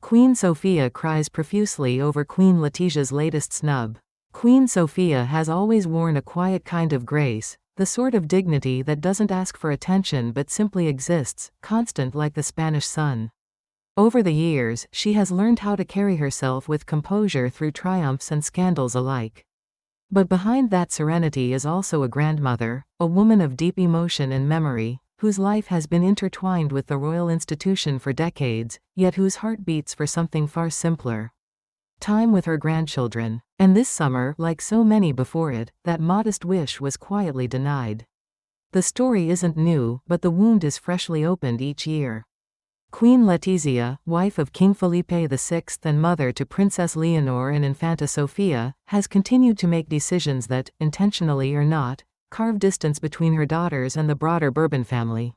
Queen Sofía cries profusely over Queen Letizia's latest snub. Queen Sofía has always worn a quiet kind of grace, the sort of dignity that doesn't ask for attention but simply exists, constant like the Spanish sun. Over the years, she has learned how to carry herself with composure through triumphs and scandals alike. But behind that serenity is also a grandmother, a woman of deep emotion and memory, whose life has been intertwined with the royal institution for decades, yet whose heart beats for something far simpler. Time with her grandchildren. And this summer, like so many before it, that modest wish was quietly denied. The story isn't new, but the wound is freshly opened each year. Queen Letizia, wife of King Felipe VI and mother to Princess Leonor and Infanta Sofía, has continued to make decisions that, intentionally or not, carve distance between her daughters and the broader Bourbon family.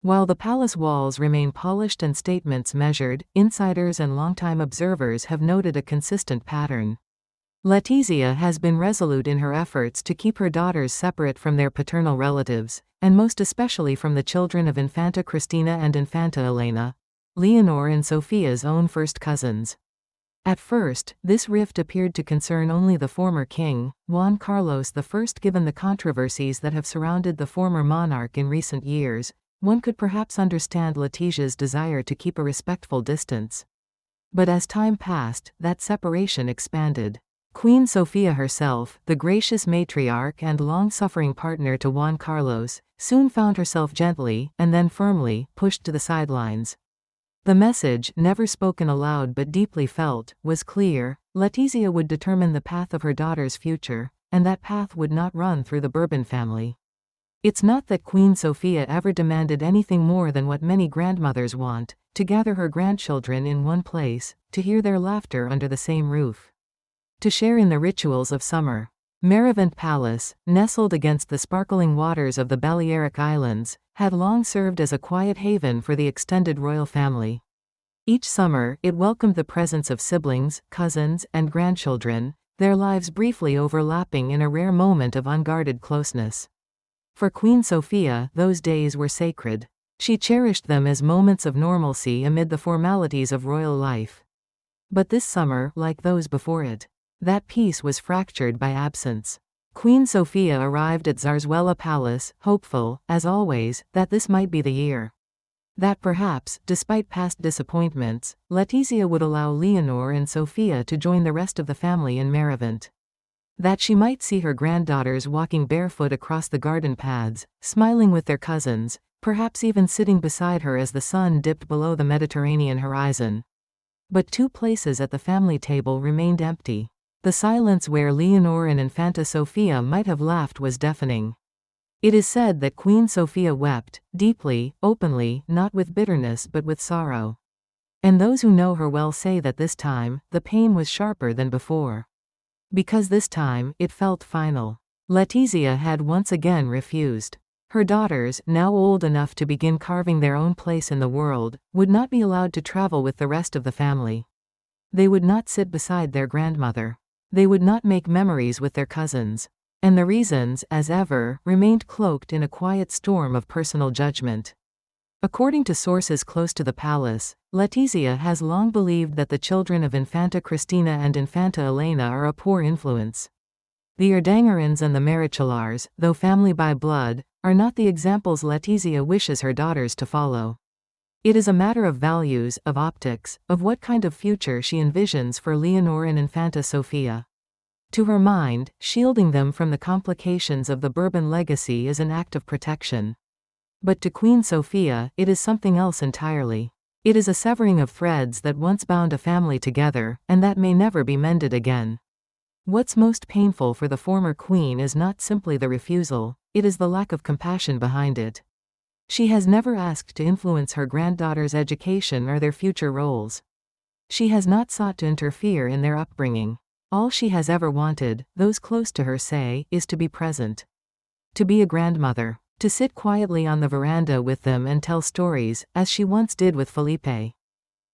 While the palace walls remain polished and statements measured, insiders and longtime observers have noted a consistent pattern. Letizia has been resolute in her efforts to keep her daughters separate from their paternal relatives, and most especially from the children of Infanta Cristina and Infanta Elena, Leonor and Sofía's own first cousins. At first, this rift appeared to concern only the former king, Juan Carlos I. Given the controversies that have surrounded the former monarch in recent years, one could perhaps understand Letizia's desire to keep a respectful distance. But as time passed, that separation expanded. Queen Sofía herself, the gracious matriarch and long-suffering partner to Juan Carlos, soon found herself gently, and then firmly, pushed to the sidelines. The message, never spoken aloud but deeply felt, was clear: Letizia would determine the path of her daughter's future, and that path would not run through the Bourbon family. It's not that Queen Sofía ever demanded anything more than what many grandmothers want: to gather her grandchildren in one place, to hear their laughter under the same roof, to share in the rituals of summer. Marivent Palace, nestled against the sparkling waters of the Balearic Islands, had long served as a quiet haven for the extended royal family. Each summer, it welcomed the presence of siblings, cousins, and grandchildren, their lives briefly overlapping in a rare moment of unguarded closeness. For Queen Sofía, those days were sacred. She cherished them as moments of normalcy amid the formalities of royal life. But this summer, like those before it, that peace was fractured by absence. Queen Sofía arrived at Zarzuela Palace, hopeful, as always, that this might be the year. That perhaps, despite past disappointments, Letizia would allow Leonor and Sofía to join the rest of the family in Marivent. That she might see her granddaughters walking barefoot across the garden paths, smiling with their cousins, perhaps even sitting beside her as the sun dipped below the Mediterranean horizon. But two places at the family table remained empty. The silence where Leonor and Infanta Sofía might have laughed was deafening. It is said that Queen Sofía wept, deeply, openly, not with bitterness but with sorrow. And those who know her well say that this time, the pain was sharper than before. Because this time, it felt final. Letizia had once again refused. Her daughters, now old enough to begin carving their own place in the world, would not be allowed to travel with the rest of the family. They would not sit beside their grandmother. They would not make memories with their cousins. And the reasons, as ever, remained cloaked in a quiet storm of personal judgment. According to sources close to the palace, Letizia has long believed that the children of Infanta Cristina and Infanta Elena are a poor influence. The Urdangarins and the Marichallars, though family by blood, are not the examples Letizia wishes her daughters to follow. It is a matter of values, of optics, of what kind of future she envisions for Leonor and Infanta Sofía. To her mind, shielding them from the complications of the Bourbon legacy is an act of protection. But to Queen Sofía, it is something else entirely. It is a severing of threads that once bound a family together, and that may never be mended again. What's most painful for the former queen is not simply the refusal, it is the lack of compassion behind it. She has never asked to influence her granddaughters' education or their future roles. She has not sought to interfere in their upbringing. All she has ever wanted, those close to her say, is to be present. To be a grandmother. To sit quietly on the veranda with them and tell stories, as she once did with Felipe.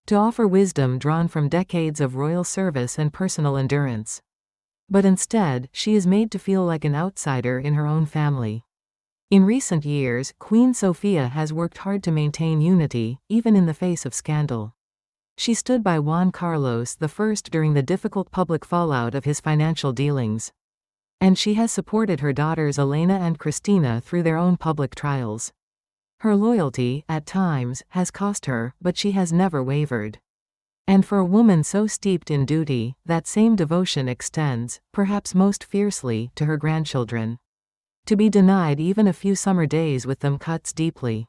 To offer wisdom drawn from decades of royal service and personal endurance. But instead, she is made to feel like an outsider in her own family. In recent years, Queen Sofía has worked hard to maintain unity, even in the face of scandal. She stood by Juan Carlos I during the difficult public fallout of his financial dealings. And she has supported her daughters Elena and Cristina through their own public trials. Her loyalty, at times, has cost her, but she has never wavered. And for a woman so steeped in duty, that same devotion extends, perhaps most fiercely, to her grandchildren. To be denied even a few summer days with them cuts deeply.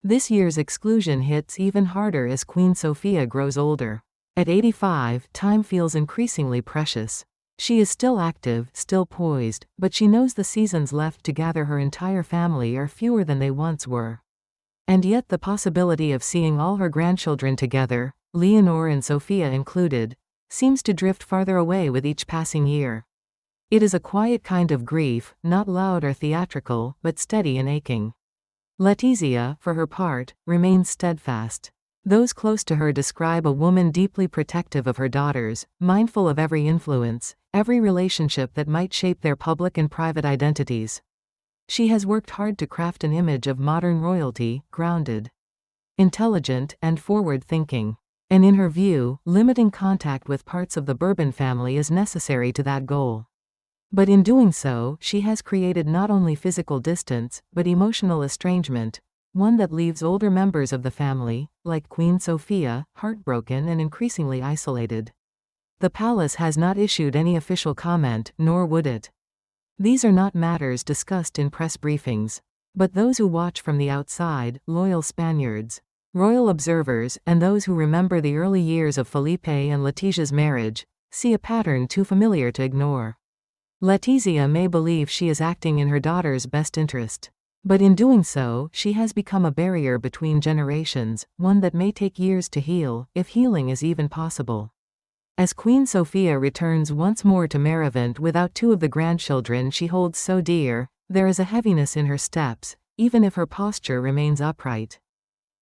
This year's exclusion hits even harder as Queen Sofía grows older. At 85, time feels increasingly precious. She is still active, still poised, but she knows the seasons left to gather her entire family are fewer than they once were. And yet the possibility of seeing all her grandchildren together, Leonor and Sofía included, seems to drift farther away with each passing year. It is a quiet kind of grief, not loud or theatrical, but steady and aching. Letizia, for her part, remains steadfast. Those close to her describe a woman deeply protective of her daughters, mindful of every influence, every relationship that might shape their public and private identities. She has worked hard to craft an image of modern royalty, grounded, intelligent, and forward-thinking. And in her view, limiting contact with parts of the Bourbon family is necessary to that goal. But in doing so, she has created not only physical distance, but emotional estrangement, one that leaves older members of the family, like Queen Sofía, heartbroken and increasingly isolated. The palace has not issued any official comment, nor would it. These are not matters discussed in press briefings. But those who watch from the outside, loyal Spaniards, royal observers, and those who remember the early years of Felipe and Letizia's marriage, see a pattern too familiar to ignore. Letizia may believe she is acting in her daughter's best interest. But in doing so, she has become a barrier between generations, one that may take years to heal, if healing is even possible. As Queen Sofía returns once more to Marivent without two of the grandchildren she holds so dear, there is a heaviness in her steps, even if her posture remains upright.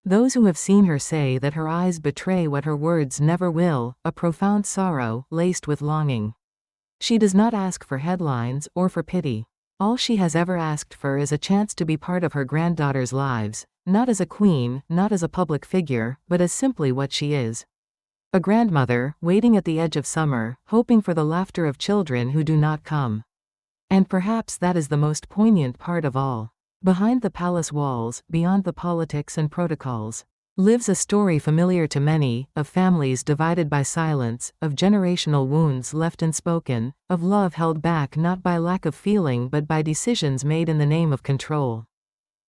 Those who have seen her say that her eyes betray what her words never will, a profound sorrow, laced with longing. She does not ask for headlines, or for pity. All she has ever asked for is a chance to be part of her granddaughters' lives, not as a queen, not as a public figure, but as simply what she is. A grandmother, waiting at the edge of summer, hoping for the laughter of children who do not come. And perhaps that is the most poignant part of all. Behind the palace walls, beyond the politics and protocols, lives a story familiar to many, of families divided by silence, of generational wounds left unspoken, of love held back not by lack of feeling but by decisions made in the name of control.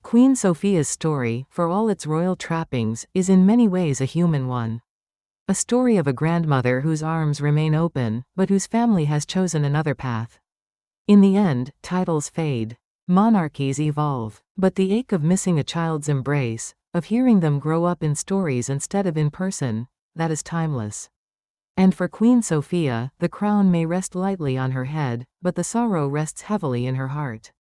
Queen Sofía's story, for all its royal trappings, is in many ways a human one. A story of a grandmother whose arms remain open, but whose family has chosen another path. In the end, titles fade. Monarchies evolve. But the ache of missing a child's embrace, of hearing them grow up in stories instead of in person, that is timeless. And for Queen Sofía, the crown may rest lightly on her head, but the sorrow rests heavily in her heart.